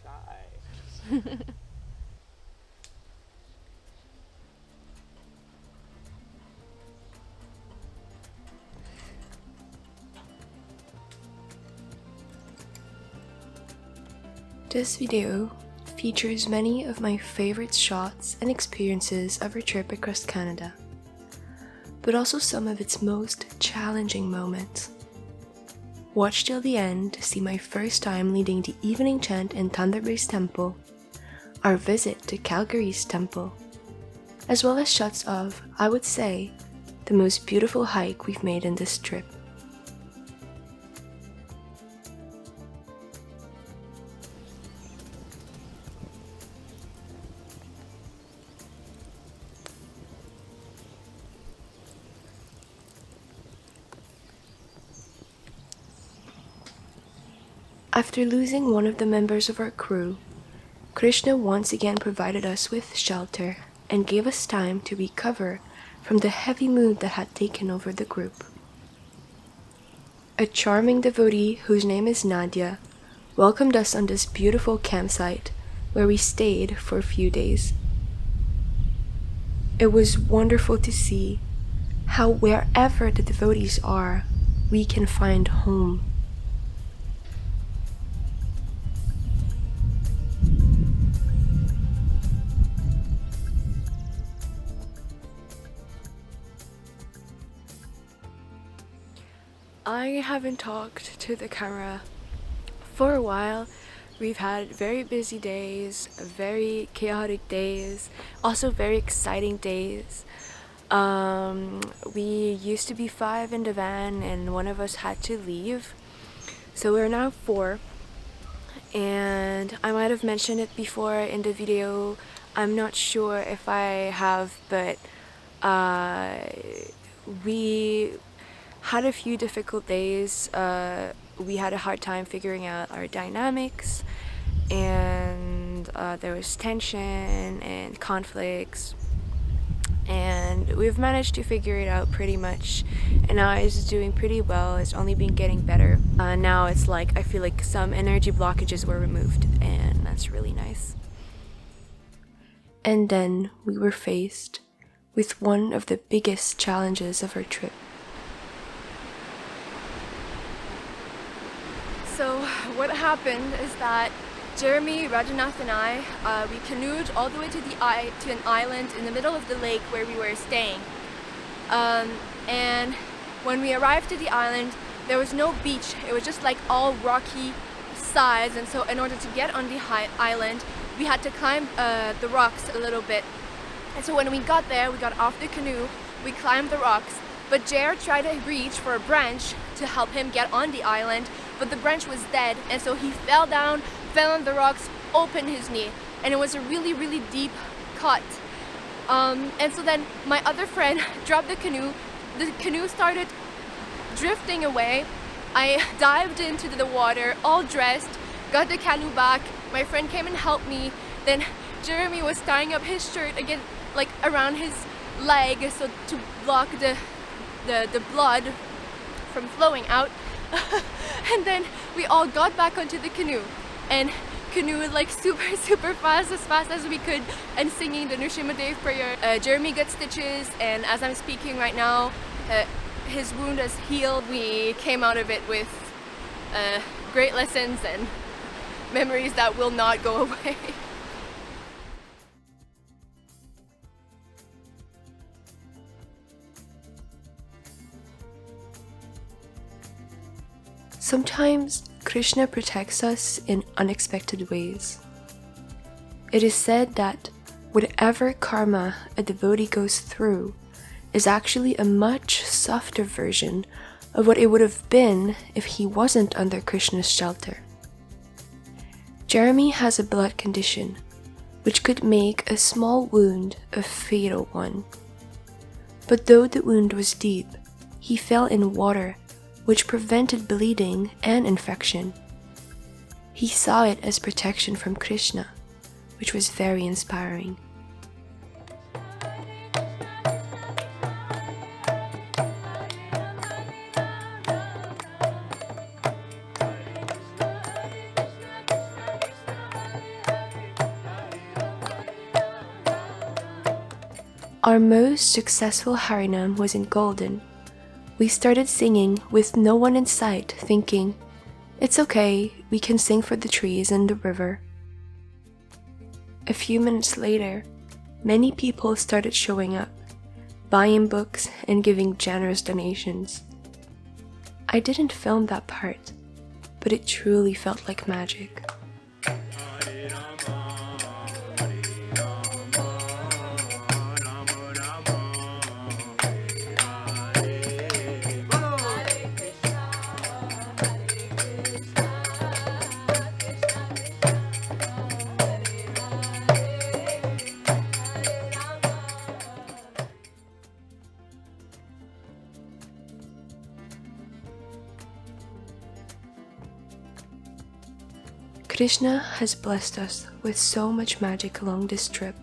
Shy. This video features many of my favorite shots and experiences of our trip across Canada, but also some of its most challenging moments. Watch till the end to see my first time leading the evening chant in Thunderbird's Temple, our visit to Calgary's temple, as well as shots of, I would say, the most beautiful hike we've made in this trip. After losing one of the members of our crew, Krishna once again provided us with shelter and gave us time to recover from the heavy mood that had taken over the group. A charming devotee whose name is Nadia welcomed us on this beautiful campsite where we stayed for a few days. It was wonderful to see how wherever the devotees are, we can find home. I haven't talked to the camera for a while. We've had very busy days, very chaotic days, also very exciting days. We used to be 5 in the van and one of us had to leave. So we're now 4. And I might have mentioned it before in the video. I'm not sure if I have, but we had a few difficult days. We had a hard time figuring out our dynamics, and there was tension and conflicts, and we've managed to figure it out pretty much, and now it's doing pretty well. It's only been getting better. Now it's like I feel like some energy blockages were removed, and that's really nice. And then we were faced with one of the biggest challenges of our trip. So what happened is that Jeremy, Rajanath and I, we canoed all the way to an island in the middle of the lake where we were staying. And when we arrived to the island, there was no beach. It was just like all rocky sides, and so in order to get on the island, we had to climb the rocks a little bit. And so when we got there, we got off the canoe, we climbed the rocks, but Jer tried to reach for a branch to help him get on the island, but the branch was dead, and so he fell down, fell on the rocks, opened his knee, and it was a really, really deep cut. And so then my other friend dropped the canoe started drifting away. I dived into the water, all dressed, got the canoe back, my friend came and helped me, then Jeremy was tying up his shirt again, like around his leg, so to block the blood from flowing out. And then we all got back onto the canoe and canoed like super fast as we could, and singing the Nrsimhadev prayer. Jeremy got stitches, and as I'm speaking right now, his wound has healed. We came out of it with great lessons and memories that will not go away. Sometimes Krishna protects us in unexpected ways. It is said that whatever karma a devotee goes through is actually a much softer version of what it would have been if he wasn't under Krishna's shelter. Jeremy has a blood condition, which could make a small wound a fatal one. But though the wound was deep, he fell in water, which prevented bleeding and infection. He saw it as protection from Krishna, which was very inspiring. Our most successful Harinam was in Golden. We started singing with no one in sight, thinking, it's okay, we can sing for the trees and the river. A few minutes later, many people started showing up, buying books and giving generous donations. I didn't film that part, but it truly felt like magic. Krishna has blessed us with so much magic along this trip.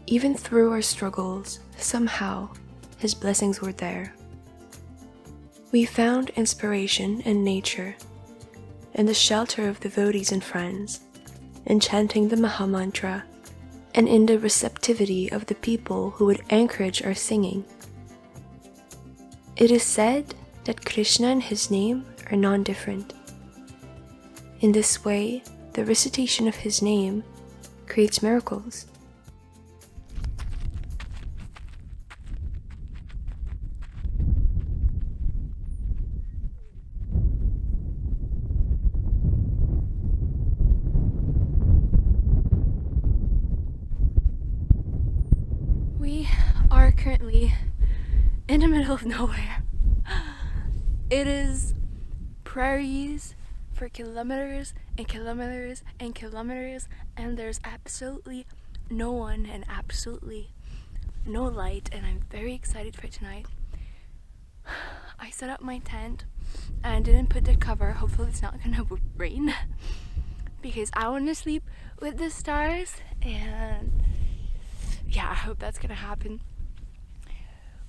Even through our struggles, somehow, his blessings were there. We found inspiration in nature, in the shelter of devotees and friends, in chanting the Mahamantra, and in the receptivity of the people who would encourage our singing. It is said that Krishna and his name are non-different. In this way, the recitation of his name creates miracles. We are currently in the middle of nowhere. It is prairies for kilometers and kilometers and kilometers, and there's absolutely no one and absolutely no light, and I'm very excited for tonight. I set up my tent and didn't put the cover. Hopefully it's not gonna rain because I want to sleep with the stars, and yeah, I hope that's gonna happen.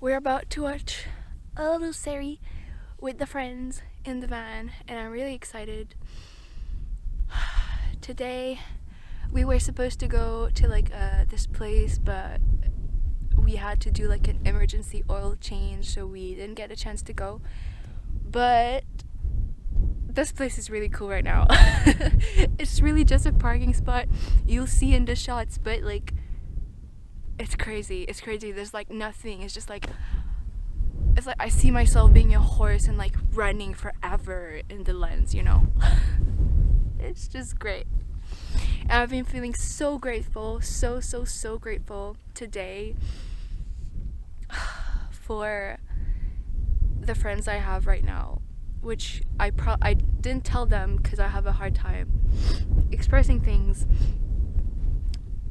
We're about to watch a little series with the friends in the van, and I'm really excited. Today we were supposed to go to this place, but we had to do like an emergency oil change, so we didn't get a chance to go. But this place is really cool right now. It's really just a parking spot you'll see in the shots, but like it's crazy. There's like nothing. It's like I see myself being a horse and like running forever in the lens, you know. It's just great. And I've been feeling so grateful, so grateful today for the friends I have right now, which I didn't tell them because I have a hard time expressing things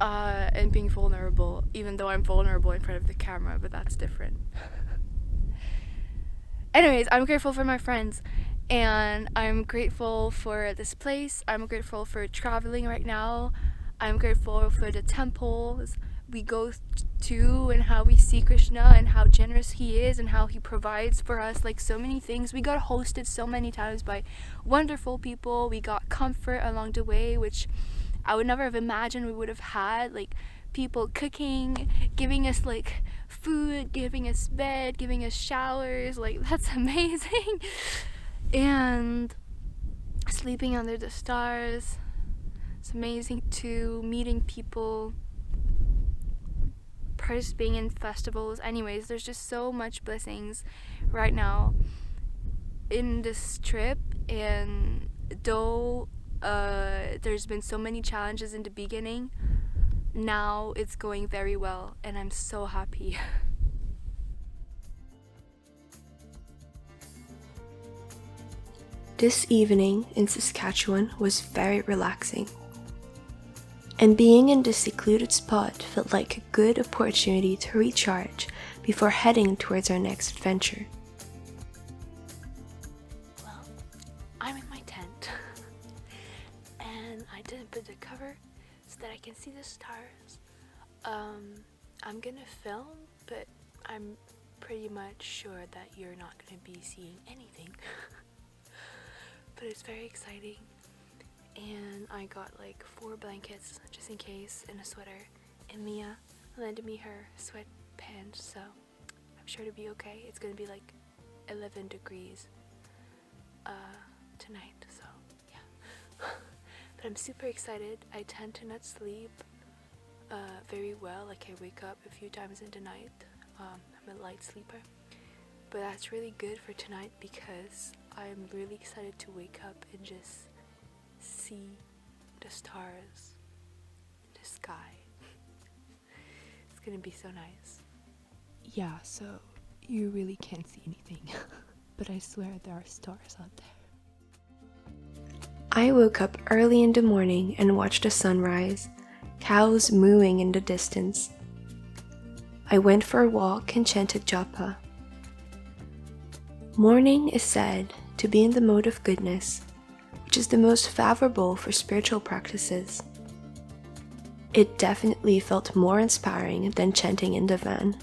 and being vulnerable, even though I'm vulnerable in front of the camera, but that's different. Anyways, I'm grateful for my friends, and I'm grateful for this place. I'm grateful for traveling right now. I'm grateful for the temples we go to and how we see Krishna and how generous he is and how he provides for us like so many things. We got hosted so many times by wonderful people. We got comfort along the way, which I would never have imagined we would have had, like people cooking, giving us like food, giving us bed, giving us showers. Like that's amazing. And sleeping under the stars, it's amazing too. Meeting people, participating in festivals. Anyways, there's just so much blessings right now in this trip, and though there's been so many challenges in the beginning, now it's going very well, and I'm so happy. This evening in Saskatchewan was very relaxing, and being in this secluded spot felt like a good opportunity to recharge before heading towards our next adventure. Well, I'm in my tent, and I didn't put the cover so that I can see the stars. I'm gonna film, but I'm pretty much sure that you're not gonna be seeing anything. But it's very exciting, and I got like 4 blankets just in case, and a sweater, and Mia, lended me her sweatpants, so I'm sure it'll be okay. It's gonna be like 11 degrees tonight, so yeah. But I'm super excited. I tend to not sleep very well. Like I wake up a few times in the night. I'm a light sleeper, but that's really good for tonight because I'm really excited to wake up and just see the stars in the sky. It's gonna be so nice. Yeah, so you really can't see anything, but I swear there are stars out there. I woke up early in the morning and watched the sunrise, cows mooing in the distance. I went for a walk and chanted japa. Morning is said to be in the mode of goodness, which is the most favorable for spiritual practices. It definitely felt more inspiring than chanting in the van.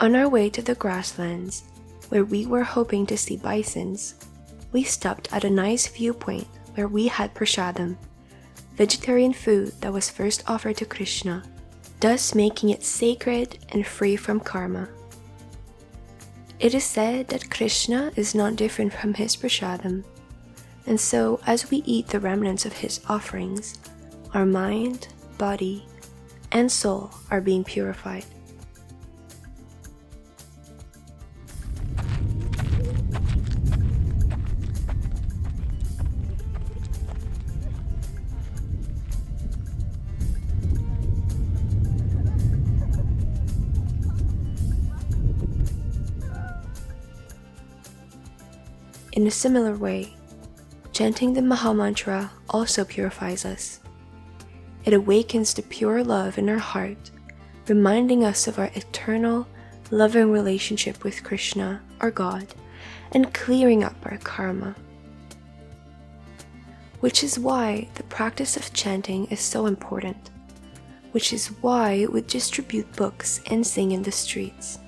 On our way to the grasslands, where we were hoping to see bisons, we stopped at a nice viewpoint where we had prasadam, vegetarian food that was first offered to Krishna, thus making it sacred and free from karma. It is said that Krishna is not different from his prasadam, and so as we eat the remnants of his offerings, our mind, body, and soul are being purified. In a similar way, chanting the Mahamantra also purifies us. It awakens the pure love in our heart, reminding us of our eternal, loving relationship with Krishna, our God, and clearing up our karma. Which is why the practice of chanting is so important, which is why we distribute books and sing in the streets.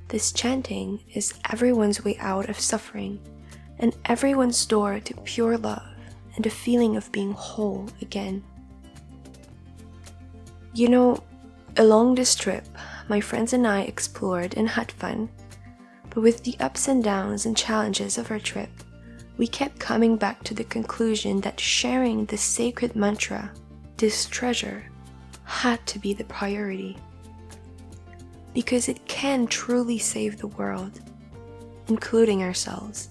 This chanting is everyone's way out of suffering and everyone's door to pure love and a feeling of being whole again. You know, along this trip, my friends and I explored and had fun, but with the ups and downs and challenges of our trip, we kept coming back to the conclusion that sharing this sacred mantra, this treasure, had to be the priority. Because it can truly save the world, including ourselves.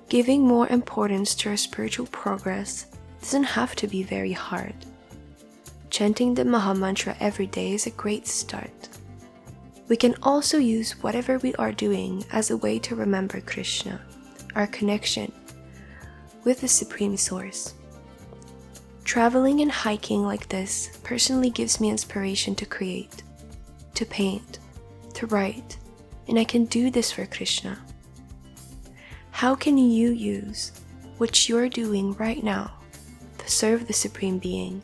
Giving more importance to our spiritual progress doesn't have to be very hard. Chanting the Mahamantra every day is a great start. We can also use whatever we are doing as a way to remember Krishna, our connection with the Supreme Source. Traveling and hiking like this personally gives me inspiration to create, to paint, to write, and I can do this for Krishna. How can you use what you're doing right now to serve the Supreme Being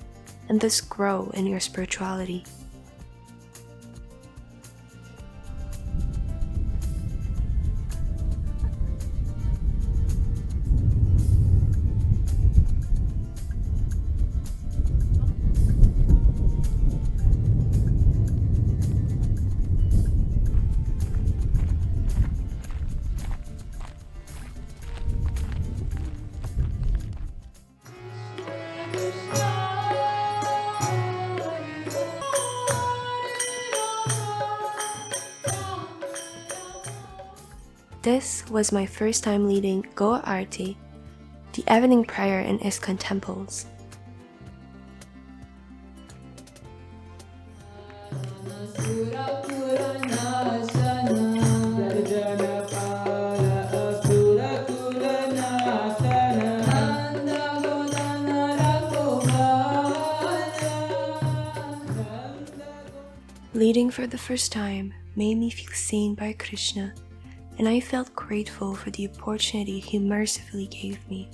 and thus grow in your spirituality? This was my first time leading Goa Arti, the evening prayer in ISKCON temples. Leading for the first time made me feel seen by Krishna, and I felt grateful for the opportunity he mercifully gave me.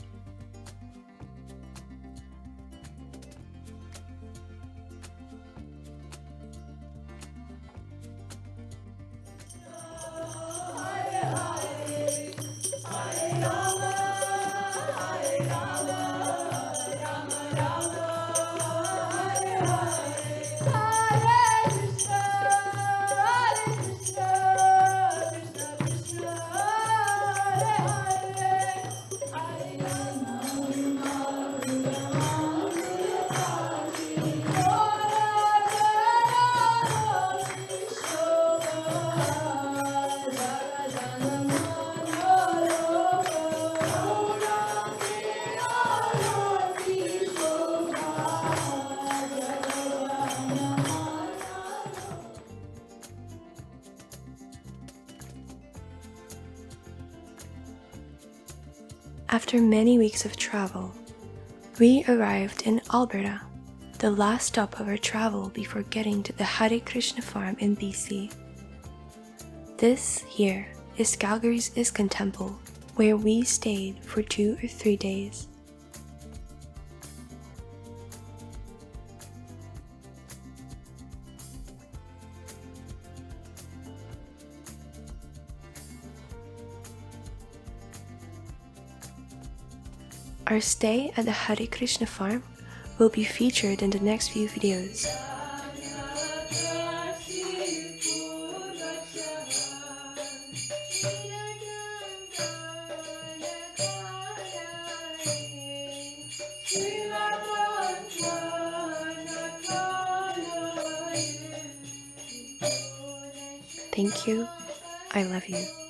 After many weeks of travel, we arrived in Alberta, the last stop of our travel before getting to the Hare Krishna farm in BC. This here is Calgary's ISKCON temple, where we stayed for 2 or 3 days. Our stay at the Hare Krishna farm will be featured in the next few videos. Thank you. I love you.